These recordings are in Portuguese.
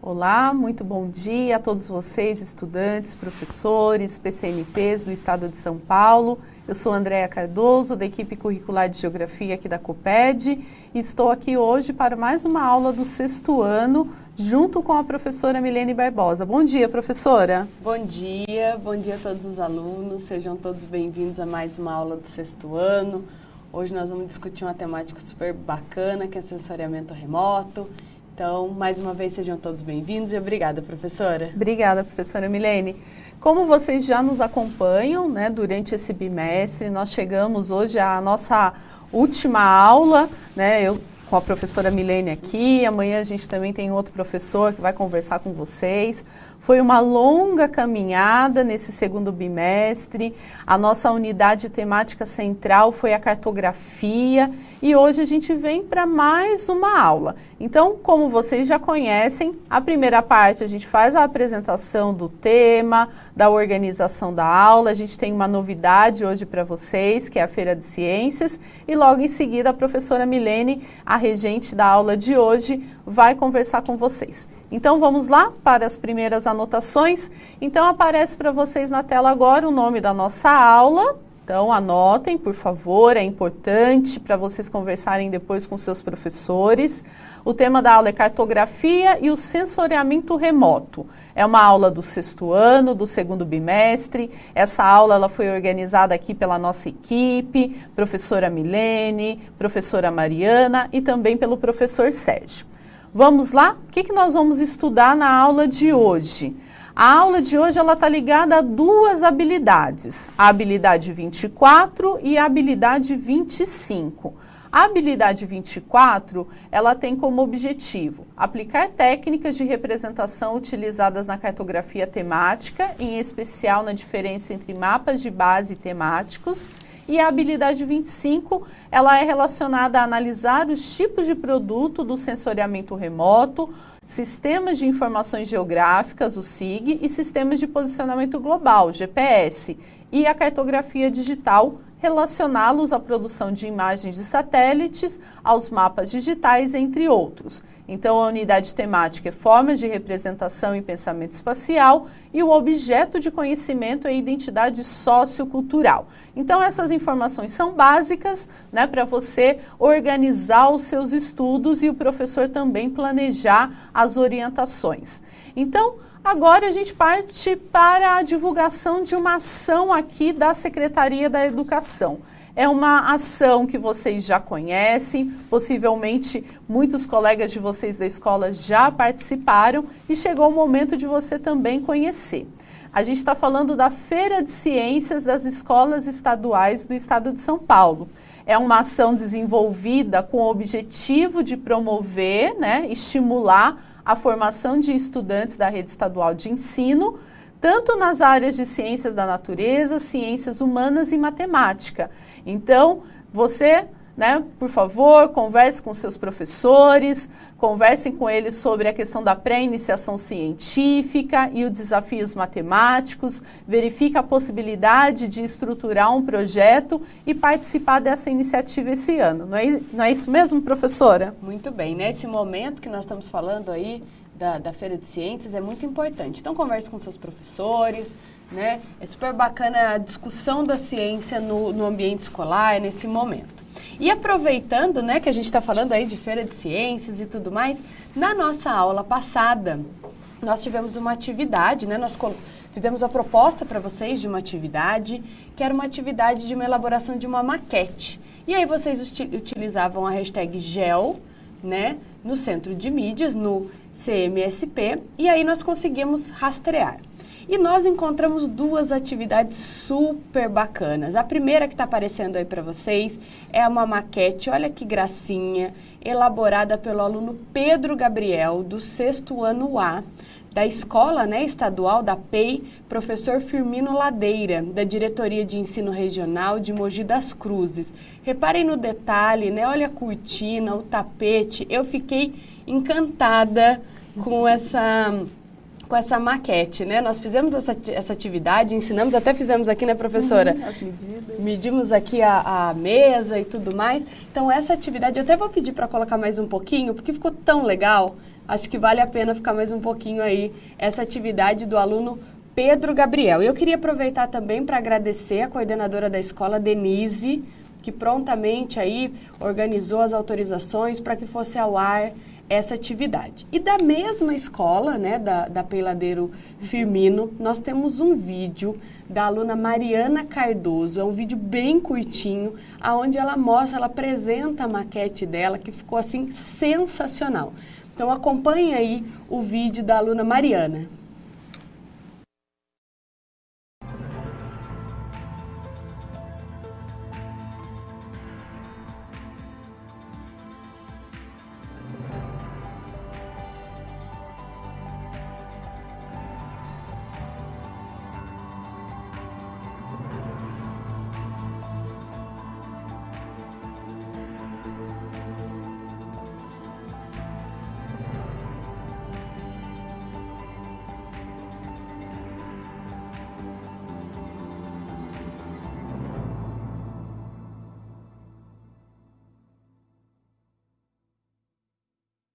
Olá, muito bom dia a todos vocês, estudantes, professores, PCNPs do Estado de São Paulo. Eu sou Andréa Cardoso, da equipe curricular de Geografia aqui da COPED, e estou aqui hoje para mais uma aula do 6º ano, junto com a professora Milene Barbosa. Bom dia, professora. Bom dia a todos os alunos, sejam todos bem-vindos a mais uma aula do 6º ano. Hoje nós vamos discutir uma temática super bacana, que é sensoriamento remoto. Então, mais uma vez, sejam todos bem-vindos e obrigada, professora. Obrigada, professora Milene. Como vocês já nos acompanham, né, durante esse bimestre, nós chegamos hoje à nossa última aula, né, eu com a professora Milene aqui, amanhã a gente também tem outro professor que vai conversar com vocês. Foi uma longa caminhada nesse 2º bimestre, a nossa unidade temática central foi a cartografia e hoje a gente vem para mais uma aula. Então, como vocês já conhecem, a primeira parte a gente faz a apresentação do tema, da organização da aula, a gente tem uma novidade hoje para vocês, que é a Feira de Ciências, e logo em seguida a professora Milene, a regente da aula de hoje, vai conversar com vocês. Então vamos lá para as primeiras anotações. Então aparece para vocês na tela agora o nome da nossa aula. Então anotem, por favor, é importante para vocês conversarem depois com seus professores. O tema da aula é cartografia e o sensoriamento remoto. É uma aula do 6º ano, do 2º bimestre. Essa aula ela foi organizada aqui pela nossa equipe, professora Milene, professora Mariana e também pelo professor Sérgio. Vamos lá? O que nós vamos estudar na aula de hoje? A aula de hoje está ligada a duas habilidades, a habilidade 24 e a habilidade 25. A habilidade 24, ela tem como objetivo aplicar técnicas de representação utilizadas na cartografia temática, em especial na diferença entre mapas de base temáticos. E a habilidade 25, ela é relacionada a analisar os tipos de produto do sensoriamento remoto, sistemas de informações geográficas, o SIG, e sistemas de posicionamento global, GPS, e a cartografia digital, relacioná-los à produção de imagens de satélites, aos mapas digitais, entre outros. Então, a unidade temática é formas de representação e pensamento espacial e o objeto de conhecimento é a identidade sociocultural. Então, essas informações são básicas, né, para você organizar os seus estudos e o professor também planejar as orientações. Então, agora a gente parte para a divulgação de uma ação aqui da Secretaria da Educação. É uma ação que vocês já conhecem, possivelmente muitos colegas de vocês da escola já participaram e chegou o momento de você também conhecer. A gente está falando da Feira de Ciências das Escolas Estaduais do Estado de São Paulo. É uma ação desenvolvida com o objetivo de promover, né, estimular a formação de estudantes da rede estadual de ensino, tanto nas áreas de ciências da natureza, ciências humanas e matemática. Então, você, né, por favor, converse com seus professores, conversem com eles sobre a questão da pré-iniciação científica e os desafios matemáticos, verifique a possibilidade de estruturar um projeto e participar dessa iniciativa esse ano. Não é isso mesmo, professora? Muito bem, nesse momento que nós estamos falando aí da Feira de Ciências é muito importante. Então, converse com seus professores, né? É super bacana a discussão da ciência no ambiente escolar, nesse momento. E aproveitando, né, que a gente está falando aí de Feira de Ciências e tudo mais, na nossa aula passada, nós tivemos uma atividade, né, nós fizemos a proposta para vocês de uma atividade, que era uma atividade de uma elaboração de uma maquete. E aí vocês utilizavam a hashtag GEL, né, no centro de mídias, no CMSP, e aí nós conseguimos rastrear. E nós encontramos duas atividades super bacanas. A primeira que está aparecendo aí para vocês é uma maquete, olha que gracinha, elaborada pelo aluno Pedro Gabriel, do 6º ano A, da escola, né, estadual da PEI, professor Firmino Ladeira, da Diretoria de Ensino Regional de Mogi das Cruzes. Reparem no detalhe, né, olha a cortina, o tapete, eu fiquei encantada com essa maquete, né? Nós fizemos essa atividade, ensinamos, até fizemos aqui, né, professora? As medidas. Medimos aqui a mesa e tudo mais. Então, essa atividade, eu até vou pedir para colocar mais um pouquinho, porque ficou tão legal, acho que vale a pena ficar mais um pouquinho aí essa atividade do aluno Pedro Gabriel. Eu queria aproveitar também para agradecer a coordenadora da escola, Denise, que prontamente aí organizou as autorizações para que fosse ao ar essa atividade. E da mesma escola, né, da Peiladeiro Firmino, nós temos um vídeo da aluna Mariana Cardoso, é um vídeo bem curtinho, onde ela mostra, ela apresenta a maquete dela, que ficou assim sensacional. Então acompanhe aí o vídeo da aluna Mariana.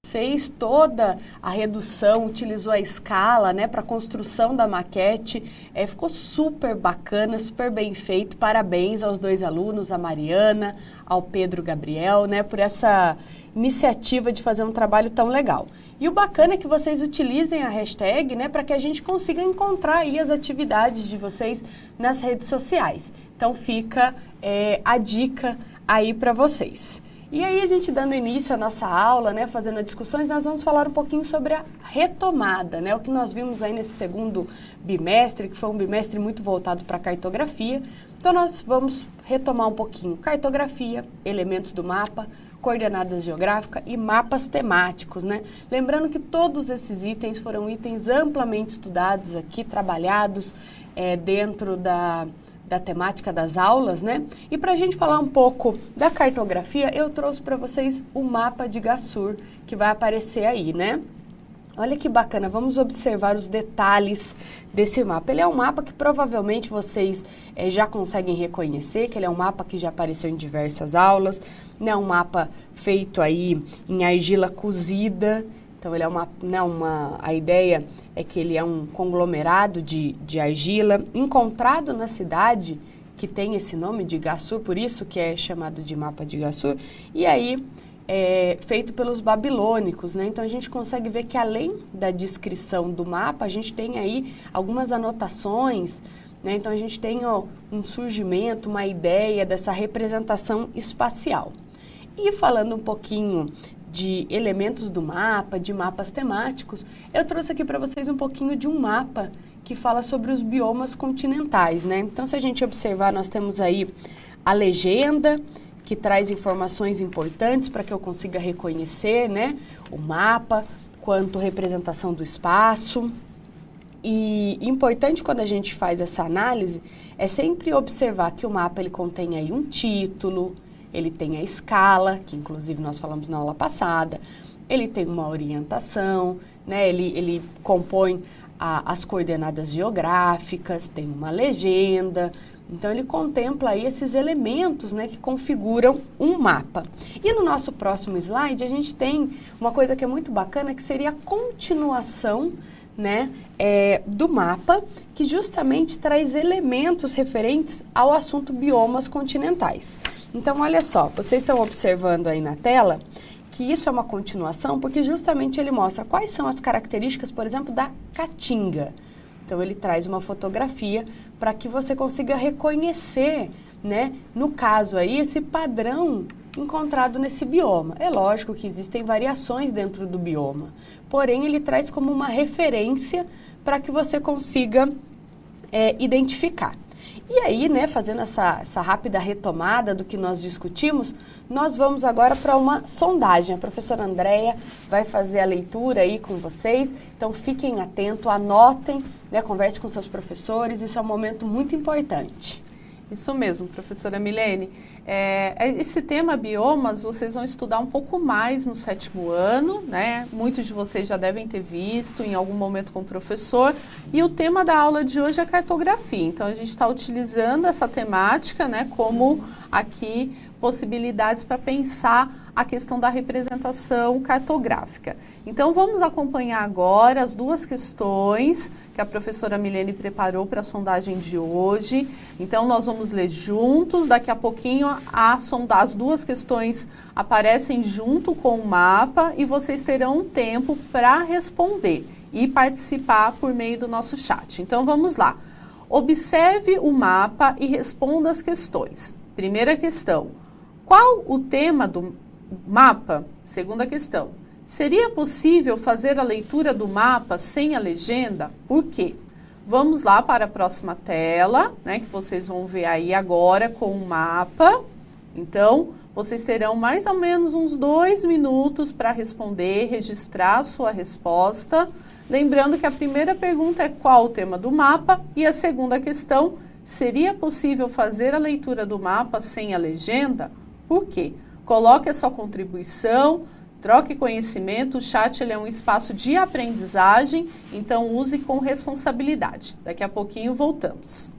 Fez toda a redução, utilizou a escala, né, para a construção da maquete, ficou super bacana, super bem feito. Parabéns aos dois alunos, a Mariana, ao Pedro Gabriel, né, por essa iniciativa de fazer um trabalho tão legal. E o bacana é que vocês utilizem a hashtag, né, para que a gente consiga encontrar aí as atividades de vocês nas redes sociais. Então fica a dica aí para vocês. E aí, a gente dando início à nossa aula, né, fazendo as discussões, nós vamos falar um pouquinho sobre a retomada, né, o que nós vimos aí nesse segundo bimestre, que foi um bimestre muito voltado para a cartografia. Então, nós vamos retomar um pouquinho cartografia, elementos do mapa, coordenadas geográficas e mapas temáticos, né? Lembrando que todos esses itens foram itens amplamente estudados aqui, trabalhados dentro da temática das aulas, né? E para a gente falar um pouco da cartografia, eu trouxe para vocês o mapa de Gassur, que vai aparecer aí, né? Olha que bacana, vamos observar os detalhes desse mapa. Ele é um mapa que provavelmente vocês já conseguem reconhecer, que ele é um mapa que já apareceu em diversas aulas, né? Um mapa feito aí em argila cozida. Então, ele é a ideia é que ele é um conglomerado de argila encontrado na cidade que tem esse nome de Gassur, por isso que é chamado de mapa de Gassur, e aí feito pelos babilônicos, né? Então, a gente consegue ver que além da descrição do mapa, a gente tem aí algumas anotações, né? Então, a gente tem um surgimento, uma ideia dessa representação espacial. E falando um pouquinho de elementos do mapa, de mapas temáticos, eu trouxe aqui para vocês um pouquinho de um mapa que fala sobre os biomas continentais, né? Então, se a gente observar, nós temos aí a legenda, que traz informações importantes para que eu consiga reconhecer, né, o mapa, quanto representação do espaço. E importante quando a gente faz essa análise é sempre observar que o mapa ele contém aí um título, ele tem a escala, que inclusive nós falamos na aula passada, ele tem uma orientação, né? Ele compõe as coordenadas geográficas, tem uma legenda, então ele contempla aí esses elementos, né, que configuram um mapa. E no nosso próximo slide a gente tem uma coisa que é muito bacana, que seria a continuação, né, do mapa, que justamente traz elementos referentes ao assunto biomas continentais. Então, olha só, vocês estão observando aí na tela que isso é uma continuação, porque justamente ele mostra quais são as características, por exemplo, da caatinga. Então, ele traz uma fotografia para que você consiga reconhecer, né, no caso aí, esse padrão encontrado nesse bioma. É lógico que existem variações dentro do bioma, porém, ele traz como uma referência para que você consiga identificar. E aí, né, fazendo essa rápida retomada do que nós discutimos, nós vamos agora para uma sondagem. A professora Andréia vai fazer a leitura aí com vocês, então fiquem atentos, anotem, né, converse com seus professores, isso é um momento muito importante. Isso mesmo, professora Milene. Esse tema biomas, vocês vão estudar um pouco mais no 7º ano, né? Muitos de vocês já devem ter visto em algum momento com o professor. E o tema da aula de hoje é cartografia. Então, a gente está utilizando essa temática, né, como aqui possibilidades para pensar a questão da representação cartográfica. Então, vamos acompanhar agora as duas questões que a professora Milene preparou para a sondagem de hoje. Então, nós vamos ler juntos. Daqui a pouquinho, as duas questões aparecem junto com o mapa e vocês terão um tempo para responder e participar por meio do nosso chat. Então, vamos lá. Observe o mapa e responda as questões. Primeira questão. Qual o tema do mapa? Segunda questão. Seria possível fazer a leitura do mapa sem a legenda? Por quê? Vamos lá para a próxima tela, né, que vocês vão ver aí agora com o mapa. Então, vocês terão mais ou menos uns 2 minutos para responder, registrar a sua resposta. Lembrando que a primeira pergunta é qual o tema do mapa e a segunda questão, seria possível fazer a leitura do mapa sem a legenda? Por quê? Coloque a sua contribuição, troque conhecimento, o chat ele é um espaço de aprendizagem, então use com responsabilidade. Daqui a pouquinho voltamos.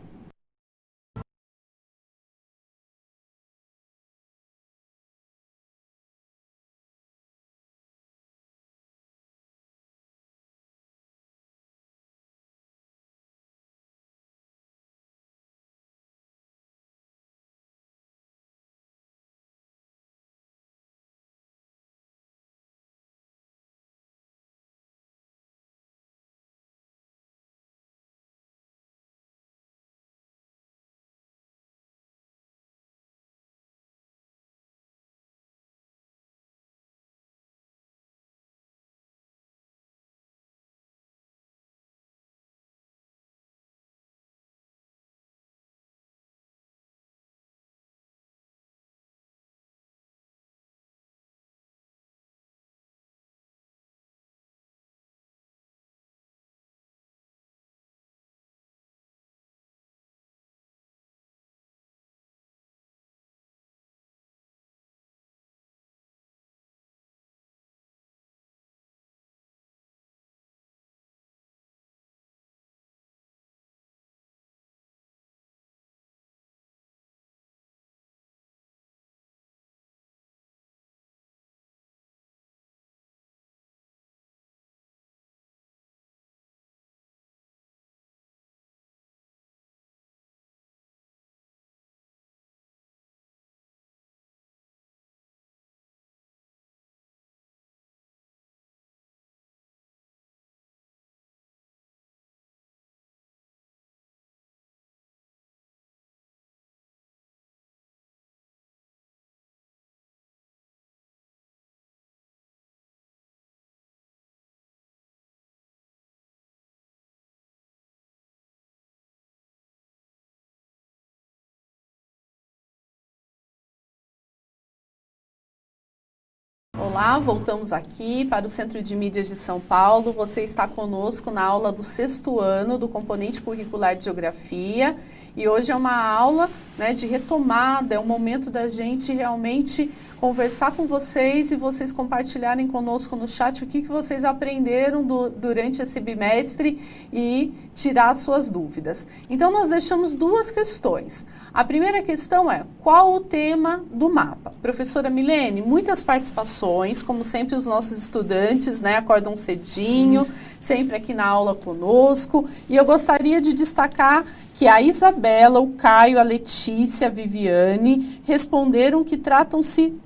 Olá, voltamos aqui para o Centro de Mídias de São Paulo. Você está conosco na aula do 6º ano do componente curricular de Geografia. E hoje é uma aula, né, de retomada, é um momento da gente realmente conversar com vocês e vocês compartilharem conosco no chat o que vocês aprenderam durante esse bimestre e tirar suas dúvidas. Então, nós deixamos 2 questões. A primeira questão é, qual o tema do mapa? Professora Milene, muitas participações, como sempre os nossos estudantes, né, acordam cedinho, sempre aqui na aula conosco, e eu gostaria de destacar que a Isabela, o Caio, a Letícia, a Viviane responderam que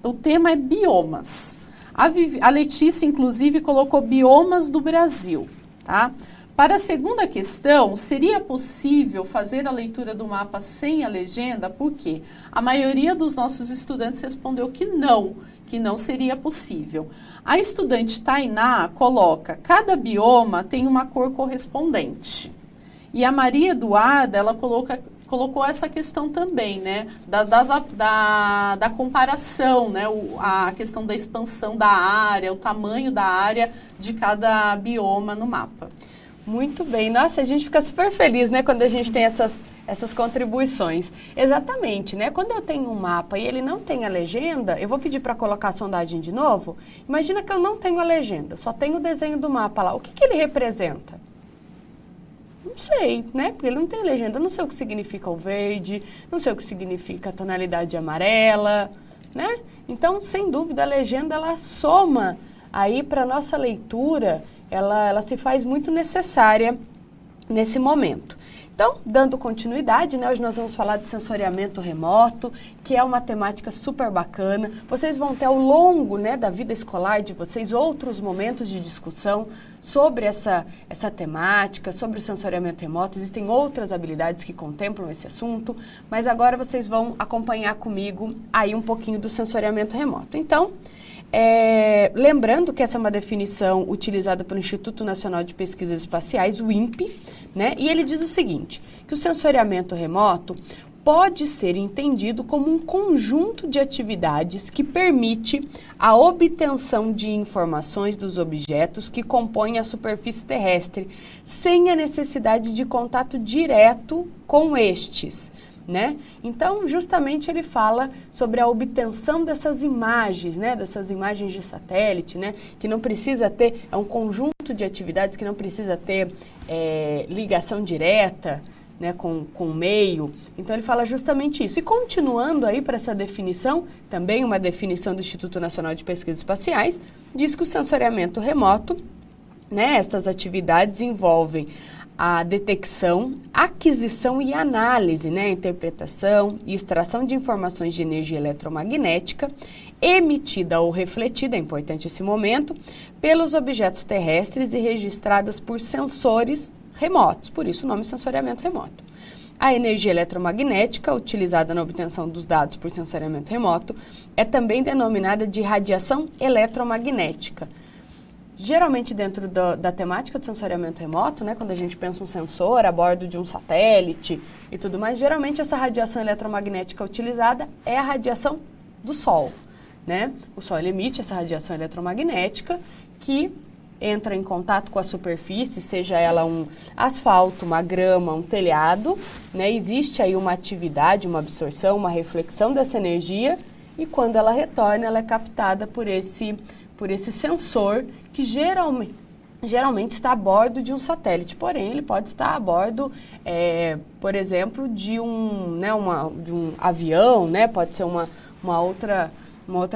o tema é biomas. A Letícia, inclusive, colocou biomas do Brasil, tá? Para a segunda questão, seria possível fazer a leitura do mapa sem a legenda? Por quê? A maioria dos nossos estudantes respondeu que não seria possível. A estudante Tainá coloca, cada bioma tem uma cor correspondente. E a Maria Eduarda, ela colocou essa questão também, né, da comparação, né, a questão da expansão da área, o tamanho da área de cada bioma no mapa. Muito bem. Nossa, a gente fica super feliz, né, quando a gente tem essas contribuições. Exatamente, né? Quando eu tenho um mapa e ele não tem a legenda, eu vou pedir para colocar a sondagem de novo. Imagina que eu não tenho a legenda, só tenho o desenho do mapa lá. O que ele representa? Não sei, né? Porque ele não tem legenda. Eu não sei o que significa o verde, não sei o que significa a tonalidade amarela, né? Então, sem dúvida, a legenda ela soma aí para a nossa leitura, ela se faz muito necessária nesse momento. Então, dando continuidade, né, hoje nós vamos falar de sensoriamento remoto, que é uma temática super bacana. Vocês vão ter ao longo, né, da vida escolar de vocês outros momentos de discussão sobre essa temática, sobre o sensoriamento remoto. Existem outras habilidades que contemplam esse assunto, mas agora vocês vão acompanhar comigo aí um pouquinho do sensoriamento remoto. Então, lembrando que essa é uma definição utilizada pelo Instituto Nacional de Pesquisas Espaciais, o INPE, né? E ele diz o seguinte, que o sensoriamento remoto pode ser entendido como um conjunto de atividades que permite a obtenção de informações dos objetos que compõem a superfície terrestre, sem a necessidade de contato direto com estes. Né? Então, justamente ele fala sobre a obtenção dessas imagens, né? Dessas imagens de satélite, né? Que não precisa ter, é um conjunto de atividades que não precisa ter ligação direta, né? com o meio. Então, ele fala justamente isso. E continuando aí para essa definição, também uma definição do Instituto Nacional de Pesquisas Espaciais, diz que o sensoriamento remoto, né? Estas atividades envolvem a detecção, aquisição e análise, né, interpretação e extração de informações de energia eletromagnética emitida ou refletida, é importante esse momento, pelos objetos terrestres e registradas por sensores remotos, por isso o nome sensoriamento remoto. A energia eletromagnética, utilizada na obtenção dos dados por sensoriamento remoto, é também denominada de radiação eletromagnética. Geralmente dentro da temática do sensoriamento remoto, né, quando a gente pensa um sensor a bordo de um satélite e tudo mais, geralmente essa radiação eletromagnética utilizada é a radiação do Sol, né? O Sol ele emite essa radiação eletromagnética que entra em contato com a superfície, seja ela um asfalto, uma grama, um telhado, né? Existe aí uma atividade, uma absorção, uma reflexão dessa energia e quando ela retorna, ela é captada por esse sensor que geralmente está a bordo de um satélite, porém ele pode estar a bordo, por exemplo, de um avião, né? Pode ser uma outra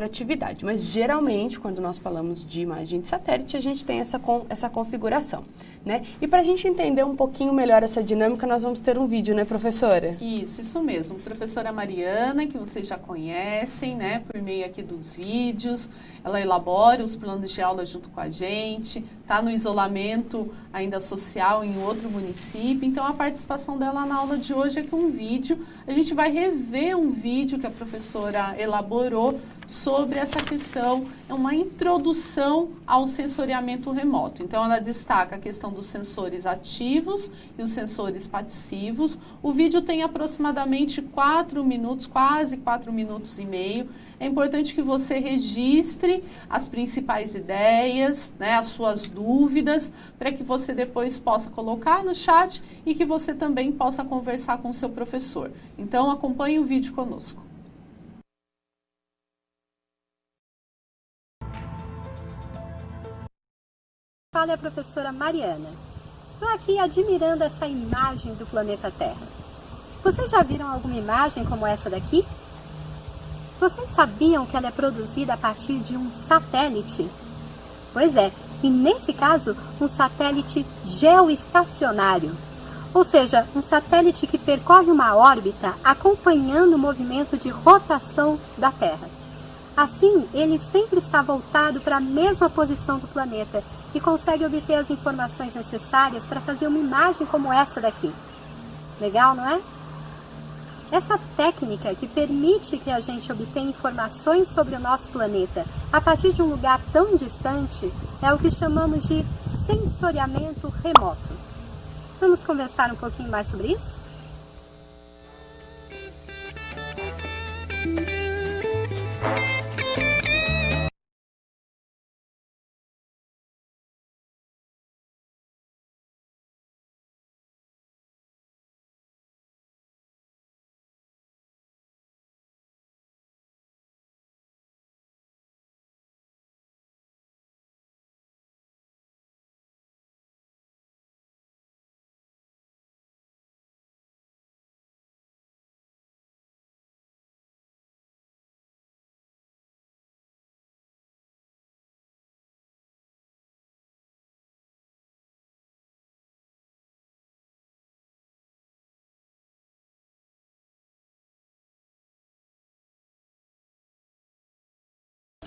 atividade. Mas geralmente, quando nós falamos de imagem de satélite, a gente tem essa configuração, né? E para a gente entender um pouquinho melhor essa dinâmica, nós vamos ter um vídeo, né, professora? Isso mesmo. Professora Mariana, que vocês já conhecem, né, por meio aqui dos vídeos, ela elabora os planos de aula junto com a gente, está no isolamento ainda social em outro município, então a participação dela na aula de hoje é com um vídeo. A gente vai rever um vídeo que a professora elaborou sobre essa questão, é uma introdução ao sensoriamento remoto. Então, ela destaca a questão dos sensores ativos e os sensores passivos. O vídeo tem aproximadamente 4 minutos, quase 4 minutos e meio. É importante que você registre as principais ideias, né, as suas dúvidas, para que você depois possa colocar no chat e que você também possa conversar com o seu professor. Então, acompanhe o vídeo conosco. Fala a professora Mariana. Estou aqui admirando essa imagem do planeta Terra. Vocês já viram alguma imagem como essa daqui? Vocês sabiam que ela é produzida a partir de um satélite? Pois é, e nesse caso, um satélite geoestacionário. Ou seja, um satélite que percorre uma órbita acompanhando o movimento de rotação da Terra. Assim, ele sempre está voltado para a mesma posição do planeta e consegue obter as informações necessárias para fazer uma imagem como essa daqui. Legal, não é? Essa técnica que permite que a gente obtenha informações sobre o nosso planeta a partir de um lugar tão distante é o que chamamos de sensoriamento remoto. Vamos conversar um pouquinho mais sobre isso?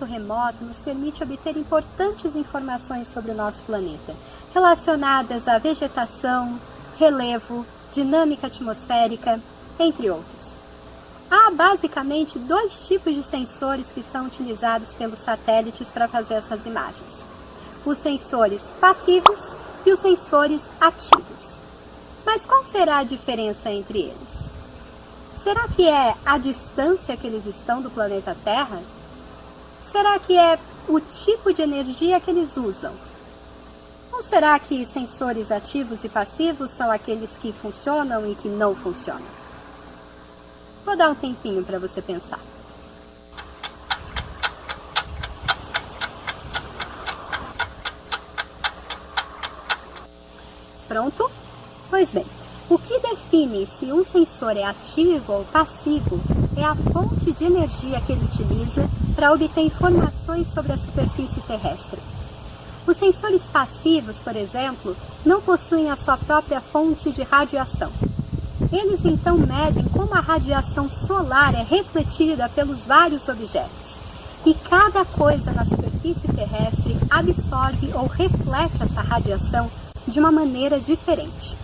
remoto nos permite obter importantes informações sobre o nosso planeta, relacionadas à vegetação, relevo, dinâmica atmosférica, entre outros. Há basicamente 2 tipos de sensores que são utilizados pelos satélites para fazer essas imagens: os sensores passivos e os sensores ativos. Mas qual será a diferença entre eles? Será que é a distância que eles estão do planeta Terra? Será que é o tipo de energia que eles usam? Ou será que sensores ativos e passivos são aqueles que funcionam e que não funcionam? Vou dar um tempinho para você pensar. Pronto? Pois bem, o que define se um sensor é ativo ou passivo é a fonte de energia que ele utiliza para obter informações sobre a superfície terrestre. Os sensores passivos, por exemplo, não possuem a sua própria fonte de radiação. Eles então medem como a radiação solar é refletida pelos vários objetos. E cada coisa na superfície terrestre absorve ou reflete essa radiação de uma maneira diferente.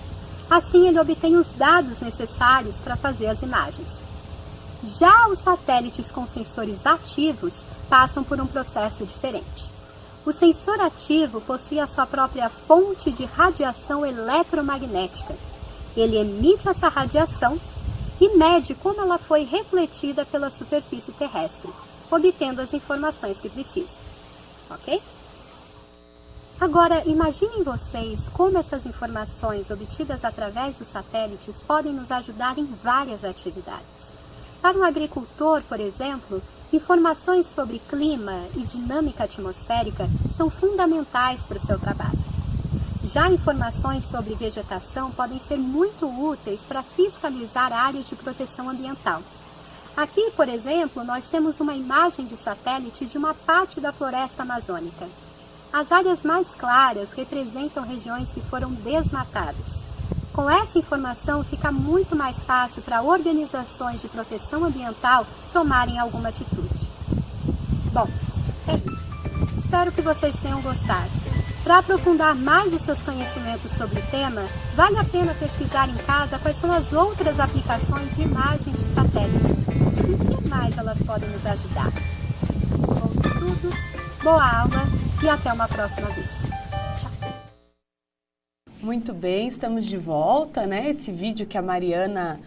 Assim, ele obtém os dados necessários para fazer as imagens. Já os satélites com sensores ativos passam por um processo diferente. O sensor ativo possui a sua própria fonte de radiação eletromagnética. Ele emite essa radiação e mede como ela foi refletida pela superfície terrestre, obtendo as informações que precisa. Ok? Agora, imaginem vocês como essas informações obtidas através dos satélites podem nos ajudar em várias atividades. Para um agricultor, por exemplo, informações sobre clima e dinâmica atmosférica são fundamentais para o seu trabalho. Já informações sobre vegetação podem ser muito úteis para fiscalizar áreas de proteção ambiental. Aqui, por exemplo, nós temos uma imagem de satélite de uma parte da floresta amazônica. As áreas mais claras representam regiões que foram desmatadas. Com essa informação, fica muito mais fácil para organizações de proteção ambiental tomarem alguma atitude. Bom, é isso. Espero que vocês tenham gostado. Para aprofundar mais os seus conhecimentos sobre o tema, vale a pena pesquisar em casa quais são as outras aplicações de imagens de satélite e em que mais elas podem nos ajudar. Bons estudos, boa aula e até uma próxima vez. Tchau! Muito bem, estamos de volta, né? Esse vídeo que a Mariana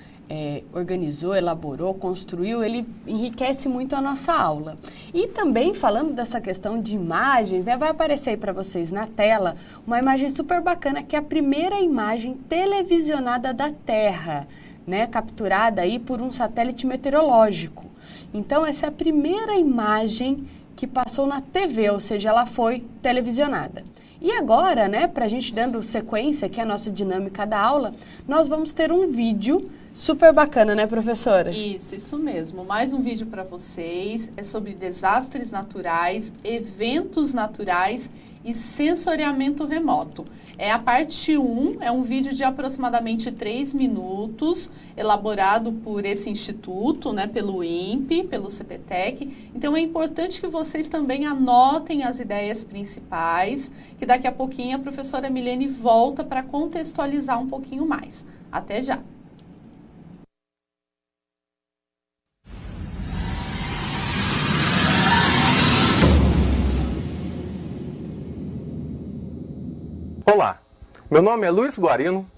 organizou, elaborou, construiu, ele enriquece muito a nossa aula. E também, falando dessa questão de imagens, né, vai aparecer aí para vocês na tela uma imagem super bacana, que é a primeira imagem televisionada da Terra, né, capturada aí por um satélite meteorológico. Então, essa é a primeira imagem que passou na TV, ou seja, ela foi televisionada. E agora, né, para a gente dando sequência aqui à nossa dinâmica da aula, nós vamos ter um vídeo super bacana, né, professora? Isso mesmo. Mais um vídeo para vocês. É sobre desastres naturais, eventos naturais e sensoriamento remoto. É a parte 1, é um vídeo de aproximadamente 3 minutos, elaborado por esse instituto, né, pelo INPE, pelo CPTEC. Então é importante que vocês também anotem as ideias principais, que daqui a pouquinho a professora Milene volta para contextualizar um pouquinho mais. Até já! Olá, meu nome é Luiz Guarino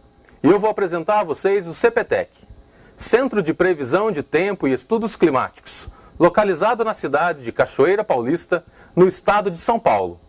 e eu vou apresentar a vocês o CPTEC, Centro de Previsão de Tempo e Estudos Climáticos, localizado na cidade de Cachoeira Paulista, no estado de São Paulo.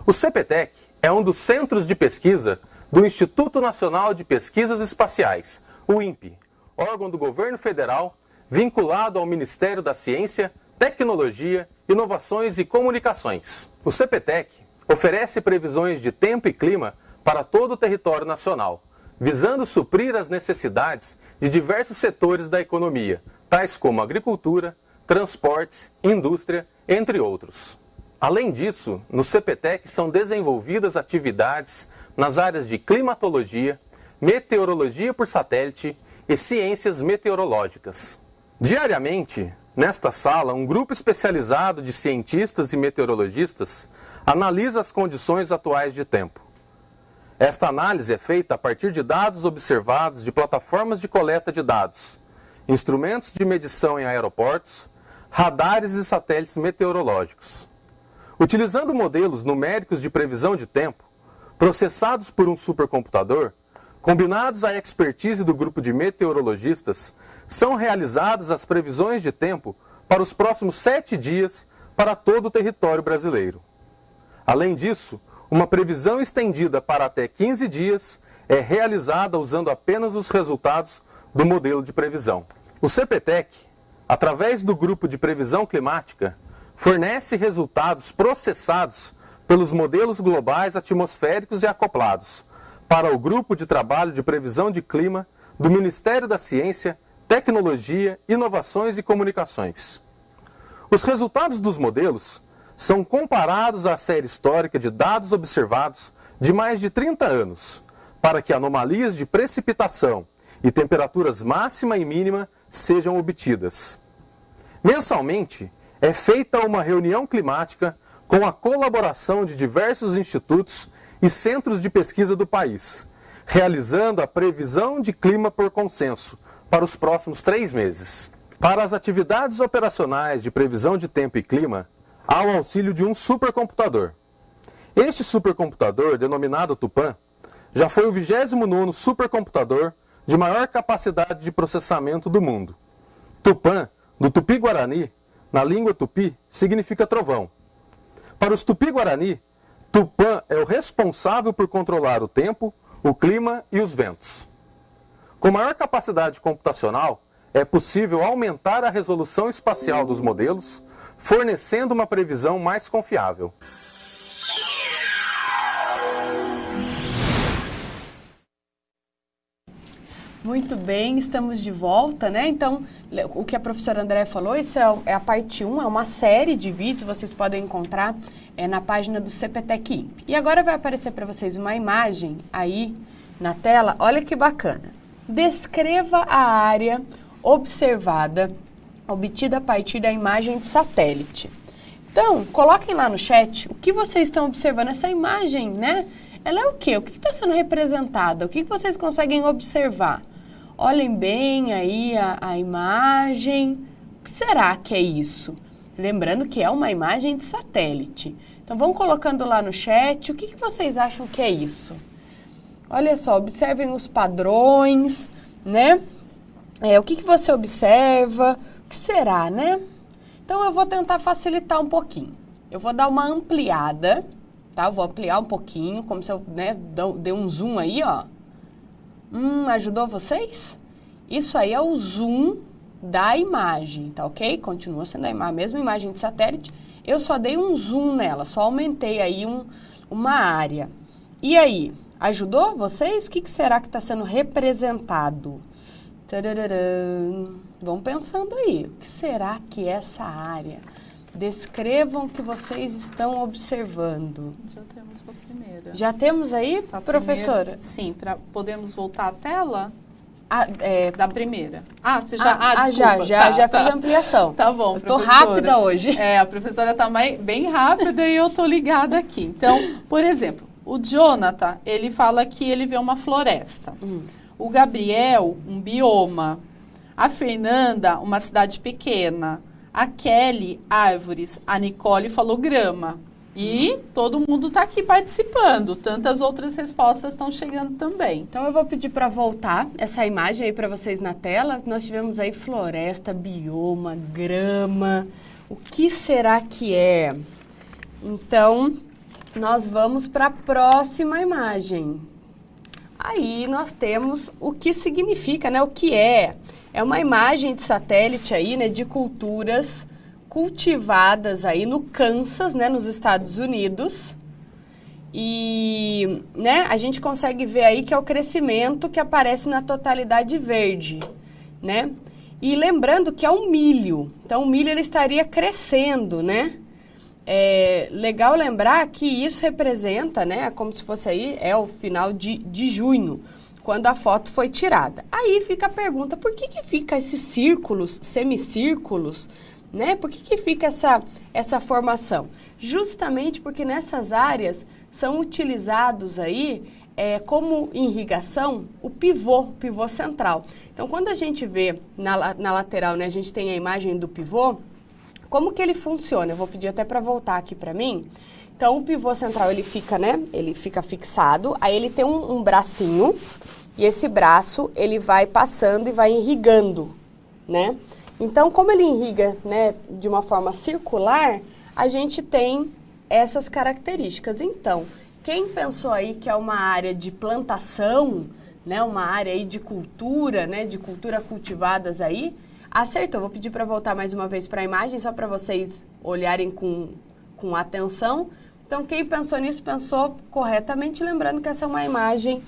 O CPTEC é um dos centros de pesquisa do Instituto Nacional de Pesquisas Espaciais, o INPE, órgão do governo federal vinculado ao Ministério da Ciência, Tecnologia, Inovações e Comunicações. O CPTEC oferece previsões de tempo e clima para todo o território nacional, visando suprir as necessidades de diversos setores da economia, tais como agricultura, transportes, indústria, entre outros. Além disso, no CPTEC são desenvolvidas atividades nas áreas de climatologia, meteorologia por satélite e ciências meteorológicas. Diariamente, nesta sala, um grupo especializado de cientistas e meteorologistas analisa as condições atuais de tempo. Esta análise é feita a partir de dados observados de plataformas de coleta de dados, instrumentos de medição em aeroportos, radares e satélites meteorológicos. Utilizando modelos numéricos de previsão de tempo, processados por um supercomputador, combinados à expertise do grupo de meteorologistas, são realizadas as previsões de tempo para os próximos 7 dias para todo o território brasileiro. Além disso, uma previsão estendida para até 15 dias é realizada usando apenas os resultados do modelo de previsão. O CPTEC, através do grupo de previsão climática, fornece resultados processados pelos modelos globais atmosféricos e acoplados para o grupo de trabalho de previsão de clima do Ministério da Ciência, Tecnologia, Inovações e Comunicações. Os resultados dos modelos são comparados à série histórica de dados observados de mais de 30 anos, para que anomalias de precipitação e temperaturas máxima e mínima sejam obtidas. Mensalmente, é feita uma reunião climática com a colaboração de diversos institutos e centros de pesquisa do país, realizando a previsão de clima por consenso para os próximos 3 meses. Para as atividades operacionais de previsão de tempo e clima, há o auxílio de um supercomputador. Este supercomputador, denominado Tupã, já foi o 29º supercomputador de maior capacidade de processamento do mundo. Tupã, do Tupi-Guarani, na língua tupi, significa trovão. Para os Tupi-Guarani, Tupã é o responsável por controlar o tempo, o clima e os ventos. Com maior capacidade computacional, é possível aumentar a resolução espacial dos modelos, fornecendo uma previsão mais confiável. Muito bem, estamos de volta, né? Então, o que a professora Andréa falou, isso é a parte 1, é uma série de vídeos, vocês podem encontrar na página do CPTEC INPE. E agora vai aparecer para vocês uma imagem aí na tela, olha que bacana. Descreva a área observada, obtida a partir da imagem de satélite. Então, coloquem lá no chat o que vocês estão observando. Essa imagem, né? Ela é o quê? O que está sendo representada? O que vocês conseguem observar? Olhem bem aí a imagem. O que será que é isso? Lembrando que é uma imagem de satélite. Então, vão colocando lá no chat o que vocês acham que é isso. Olha só, observem os padrões, né? O que você observa? O que será, né? Então, eu vou tentar facilitar um pouquinho. Eu vou dar uma ampliada, tá? Eu vou ampliar um pouquinho, como se eu, né, dei um zoom aí, ó. Ajudou vocês? Isso aí é o zoom da imagem, tá ok? Continua sendo a mesma imagem de satélite. Eu só dei um zoom nela, só aumentei aí uma área. E aí, ajudou vocês? O que será que está sendo representado? Tarararã. Vão pensando aí, o que será que é essa área? Descrevam o que vocês estão observando. Já temos a primeira. Já temos aí, professora? Primeira, sim, podemos voltar à tela? Da primeira. Você já... desculpa. Já fiz a ampliação. Tá bom, eu tô rápida hoje. A professora tá bem rápida e eu tô ligada aqui. Então, por exemplo, o Jonathan, ele fala que ele vê uma floresta. O Gabriel, um bioma. A Fernanda, uma cidade pequena. A Kelly, árvores. A Nicole falou grama. E todo mundo está aqui participando. Tantas outras respostas estão chegando também. Então, eu vou pedir para voltar essa imagem aí para vocês na tela. Nós tivemos aí floresta, bioma, grama. O que será que é? Então, nós vamos para a próxima imagem. Aí, nós temos o que significa, né? O que é? É uma imagem de satélite aí, né? De culturas cultivadas aí no Kansas, né, nos Estados Unidos. E, né, a gente consegue ver aí que é o crescimento que aparece na totalidade verde, né? E lembrando que é um milho. Então, o milho ele estaria crescendo, né? É legal lembrar que isso representa, né, como se fosse aí, o final de junho, quando a foto foi tirada. Aí fica a pergunta, por que fica esses círculos, semicírculos, né? Por que fica essa formação? Justamente porque nessas áreas são utilizados aí, como irrigação, o pivô central. Então, quando a gente vê na lateral, né, a gente tem a imagem do pivô, como que ele funciona? Eu vou pedir até para voltar aqui para mim. Então, o pivô central, ele fica, né, ele fica fixado, aí ele tem um bracinho, e esse braço, ele vai passando e vai irrigando, né? Então, como ele irriga, né, de uma forma circular, a gente tem essas características. Então, quem pensou aí que é uma área de plantação, né, uma área aí de cultura, né, de cultura cultivadas aí, acertou. Vou pedir para voltar mais uma vez para a imagem, só para vocês olharem com atenção. Então, quem pensou nisso, pensou corretamente, lembrando que essa é uma imagem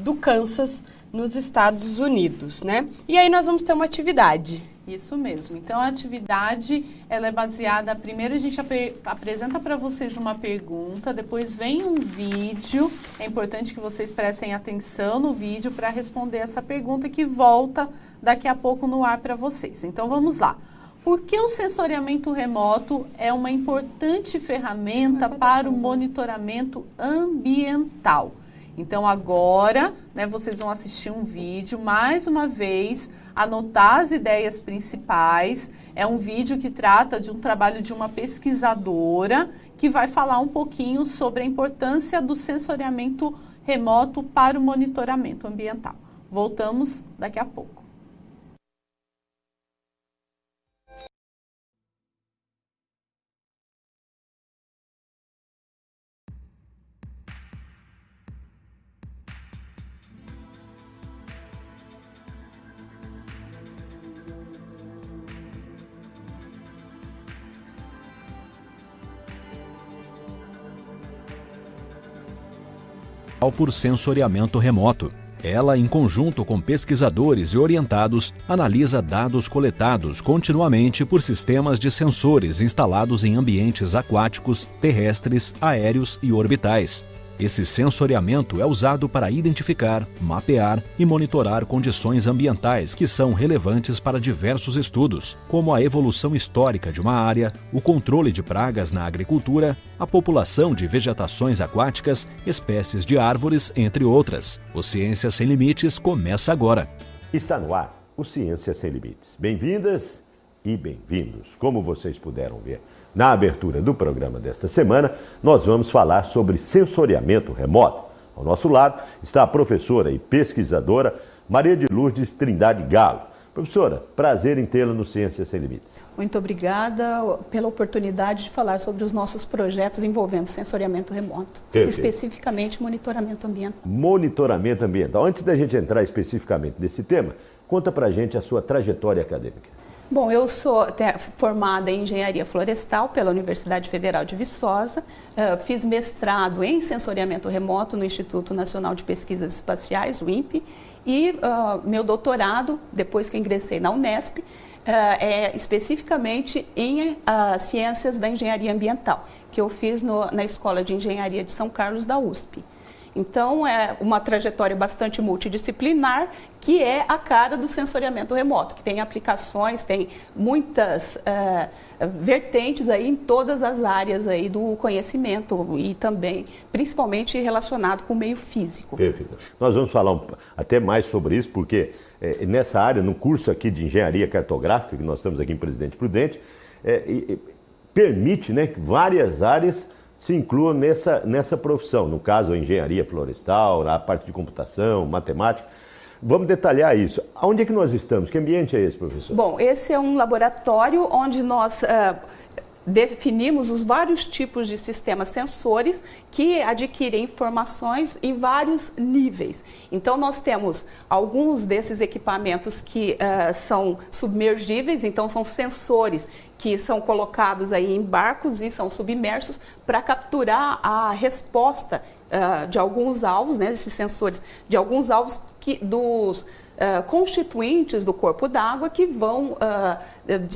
do Kansas, nos Estados Unidos, né? E aí nós vamos ter uma atividade. Isso mesmo. Então, a atividade, ela é baseada... Primeiro, a gente apresenta para vocês uma pergunta, depois vem um vídeo. É importante que vocês prestem atenção no vídeo para responder essa pergunta que volta daqui a pouco no ar para vocês. Então, vamos lá. Por que o sensoriamento remoto é uma importante ferramenta para o monitoramento ambiental? Então, agora, né, vocês vão assistir um vídeo, mais uma vez, anotar as ideias principais. É um vídeo que trata de um trabalho de uma pesquisadora que vai falar um pouquinho sobre a importância do sensoriamento remoto para o monitoramento ambiental. Voltamos daqui a pouco. Por sensoriamento remoto. Ela, em conjunto com pesquisadores e orientados, analisa dados coletados continuamente por sistemas de sensores instalados em ambientes aquáticos, terrestres, aéreos e orbitais. Esse sensoriamento é usado para identificar, mapear e monitorar condições ambientais que são relevantes para diversos estudos, como a evolução histórica de uma área, o controle de pragas na agricultura, a população de vegetações aquáticas, espécies de árvores, entre outras. O Ciência Sem Limites começa agora. Está no ar o Ciência Sem Limites. Bem-vindas e bem-vindos. Como vocês puderam ver na abertura do programa desta semana, nós vamos falar sobre sensoriamento remoto. Ao nosso lado está a professora e pesquisadora Maria de Lourdes Trindade Galo. Professora, prazer em tê-la no Ciência Sem Limites. Muito obrigada pela oportunidade de falar sobre os nossos projetos envolvendo sensoriamento remoto, especificamente monitoramento ambiental. Monitoramento ambiental. Antes da gente entrar especificamente nesse tema, conta pra gente a sua trajetória acadêmica. Bom, eu sou formada em Engenharia Florestal pela Universidade Federal de Viçosa, fiz mestrado em sensoriamento remoto no Instituto Nacional de Pesquisas Espaciais, o INPE, e meu doutorado, depois que eu ingressei na Unesp, é especificamente em Ciências da Engenharia Ambiental, que eu fiz na Escola de Engenharia de São Carlos da USP. Então, é uma trajetória bastante multidisciplinar, que é a cara do sensoriamento remoto, que tem aplicações, tem muitas vertentes aí em todas as áreas aí do conhecimento e também, principalmente relacionado com o meio físico. Perfeito. Nós vamos falar até mais sobre isso, porque nessa área, no curso aqui de Engenharia Cartográfica, que nós estamos aqui em Presidente Prudente, permite, né, que várias áreas se incluam nessa profissão, no caso a engenharia florestal, a parte de computação, matemática. Vamos detalhar isso. Onde é que nós estamos? Que ambiente é esse, professor? Bom, esse é um laboratório onde nós definimos os vários tipos de sistemas sensores que adquirem informações em vários níveis. Então, nós temos alguns desses equipamentos que são submergíveis, então são sensores que são colocados aí em barcos e são submersos para capturar a resposta de alguns alvos, né, esses sensores, de alguns alvos dos constituintes do corpo d'água que vão,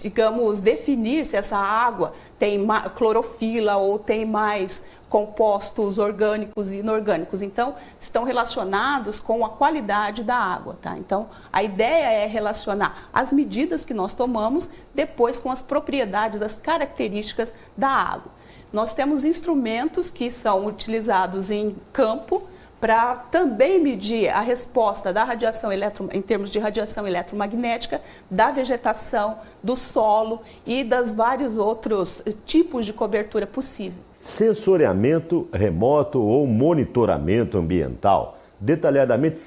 digamos, definir se essa água tem clorofila ou tem mais compostos orgânicos e inorgânicos. Então, estão relacionados com a qualidade da água, tá? Então, a ideia é relacionar as medidas que nós tomamos depois com as propriedades, as características da água. Nós temos instrumentos que são utilizados em campo para também medir a resposta da radiação em termos de radiação eletromagnética, da vegetação, do solo e das vários outros tipos de cobertura possível. Sensoriamento remoto ou monitoramento ambiental, detalhadamente,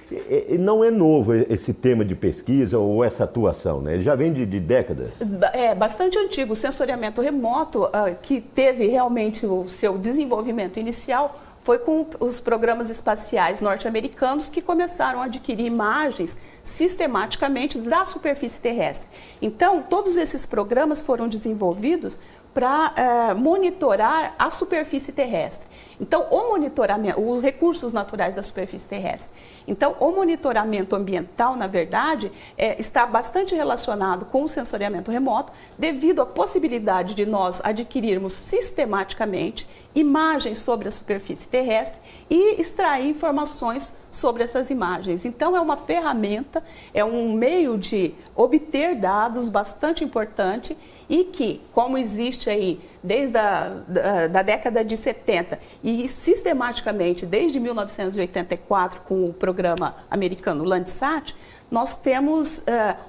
não é novo esse tema de pesquisa ou essa atuação, né? Ele já vem de décadas. É bastante antigo. O sensoriamento remoto, que teve realmente o seu desenvolvimento inicial, foi com os programas espaciais norte-americanos que começaram a adquirir imagens sistematicamente da superfície terrestre. Então, todos esses programas foram desenvolvidos para monitorar a superfície terrestre. Então, o monitoramento, os recursos naturais da superfície terrestre. Então, o monitoramento ambiental, na verdade, está bastante relacionado com o sensoriamento remoto, devido à possibilidade de nós adquirirmos sistematicamente imagens sobre a superfície terrestre e extrair informações sobre essas imagens. Então, é uma ferramenta, é um meio de obter dados bastante importante e que, como existe aí desde da década de 70 e sistematicamente desde 1984 com o programa americano Landsat, nós temos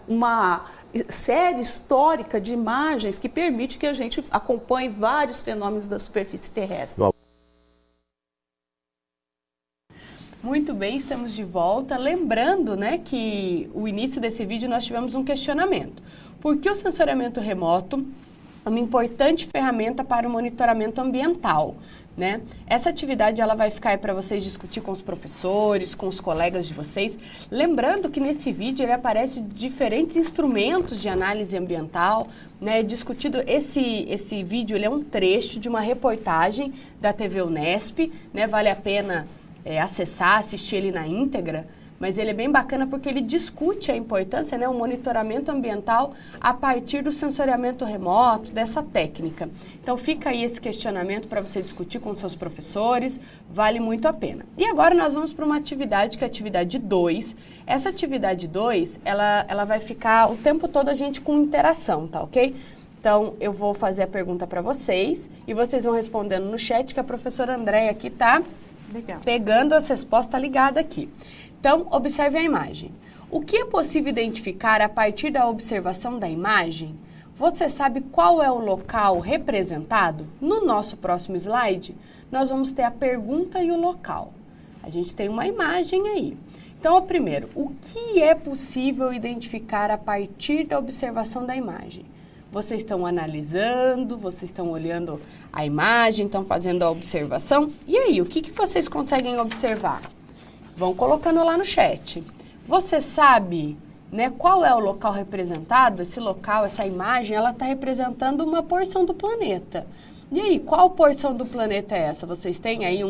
uma série histórica de imagens que permite que a gente acompanhe vários fenômenos da superfície terrestre. Muito bem, estamos de volta. Lembrando, né, que o início desse vídeo nós tivemos um questionamento. Por que o sensoriamento remoto é uma importante ferramenta para o monitoramento ambiental, né? Essa atividade ela vai ficar aí para vocês discutir com os professores, com os colegas de vocês. Lembrando que nesse vídeo ele aparece diferentes instrumentos de análise ambiental, né? Discutido esse vídeo, ele é um trecho de uma reportagem da TV Unesp, né? Vale a pena acessar, assistir ele na íntegra. Mas ele é bem bacana porque ele discute a importância, né, o monitoramento ambiental a partir do sensoriamento remoto, dessa técnica. Então fica aí esse questionamento para você discutir com seus professores, vale muito a pena. E agora nós vamos para uma atividade que é a atividade 2. Essa atividade 2, ela vai ficar o tempo todo a gente com interação, tá ok? Então eu vou fazer a pergunta para vocês e vocês vão respondendo no chat que a professora Andréia aqui tá pegando as respostas, tá ligada aqui. Então, observe a imagem. O que é possível identificar a partir da observação da imagem? Você sabe qual é o local representado? No nosso próximo slide, nós vamos ter a pergunta e o local. A gente tem uma imagem aí. Então, primeiro, o que é possível identificar a partir da observação da imagem? Vocês estão analisando, vocês estão olhando a imagem, estão fazendo a observação. E aí, o que vocês conseguem observar? Vão colocando lá no chat. Você sabe, né, qual é o local representado? Esse local, essa imagem, ela está representando uma porção do planeta. E aí, qual porção do planeta é essa? Vocês têm aí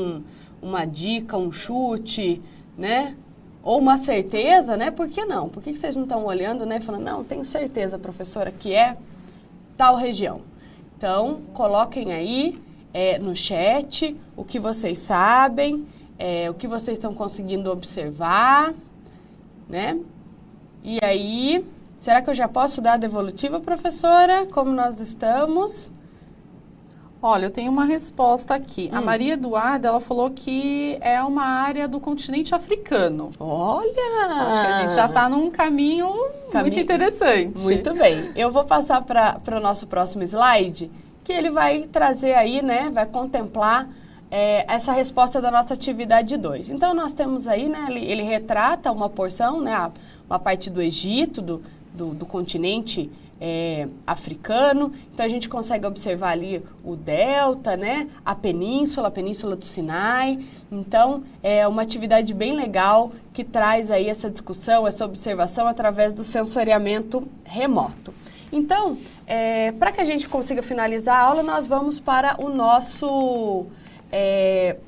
uma dica, um chute, né? Ou uma certeza, né? Por que não? Por que vocês não estão olhando, né? Falando, não, tenho certeza, professora, que é tal região. Então, coloquem aí no chat o que vocês sabem, o que vocês estão conseguindo observar, né? E aí, será que eu já posso dar a devolutiva, professora? Como nós estamos? Olha, eu tenho uma resposta aqui. A Maria Eduarda, ela falou que é uma área do continente africano. Olha! Acho que a gente já está num caminho muito interessante. Muito bem. Eu vou passar para o nosso próximo slide, que ele vai trazer aí, né, vai contemplar essa resposta da nossa atividade 2. Então, nós temos aí, né, ele retrata uma porção, né, uma parte do Egito, do continente africano. Então, a gente consegue observar ali o delta, né, a península do Sinai. Então, é uma atividade bem legal que traz aí essa discussão, essa observação através do sensoriamento remoto. Então, para que a gente consiga finalizar a aula, nós vamos para o nosso...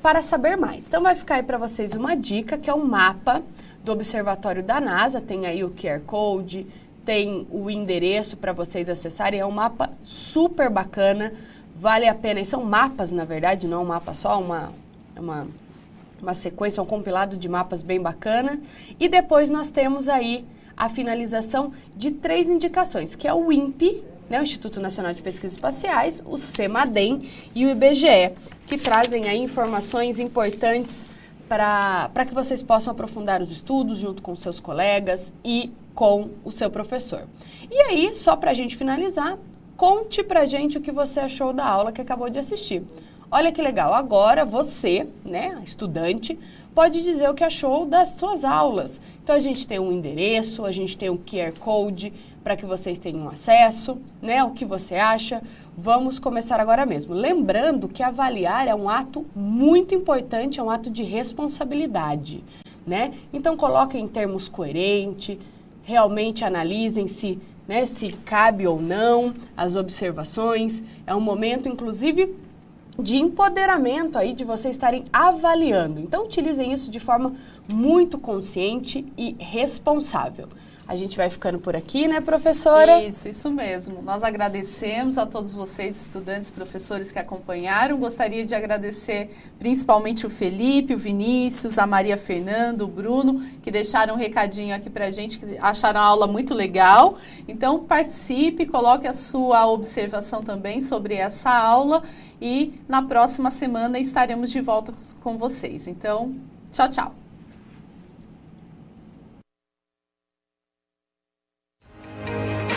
para saber mais. Então, vai ficar aí para vocês uma dica, que é um mapa do observatório da NASA. Tem aí o QR Code, tem o endereço para vocês acessarem. É um mapa super bacana vale a pena, e são mapas, na verdade, não é um mapa só, uma sequência, um compilado de mapas bem bacana. E depois nós temos aí a finalização de 3 indicações, que é o INPE, né, o Instituto Nacional de Pesquisas Espaciais, o CEMADEM e o IBGE, que trazem aí informações importantes para que vocês possam aprofundar os estudos junto com seus colegas e com o seu professor. E aí, só para a gente finalizar, conte pra gente o que você achou da aula que acabou de assistir. Olha que legal, agora você, né, estudante, pode dizer o que achou das suas aulas. Então a gente tem um endereço, a gente tem um QR Code para que vocês tenham acesso, né, o que você acha. Vamos começar agora mesmo. Lembrando que avaliar é um ato muito importante, é um ato de responsabilidade, né? Então coloquem em termos coerentes, realmente analisem se cabe ou não as observações. É um momento, inclusive, de empoderamento aí, de vocês estarem avaliando. Então, utilizem isso de forma muito consciente e responsável. A gente vai ficando por aqui, né, professora? Isso mesmo. Nós agradecemos a todos vocês, estudantes, professores que acompanharam. Gostaria de agradecer principalmente o Felipe, o Vinícius, a Maria Fernanda, o Bruno, que deixaram um recadinho aqui pra gente, que acharam a aula muito legal. Então, participe, coloque a sua observação também sobre essa aula e na próxima semana estaremos de volta com vocês. Então, tchau, tchau.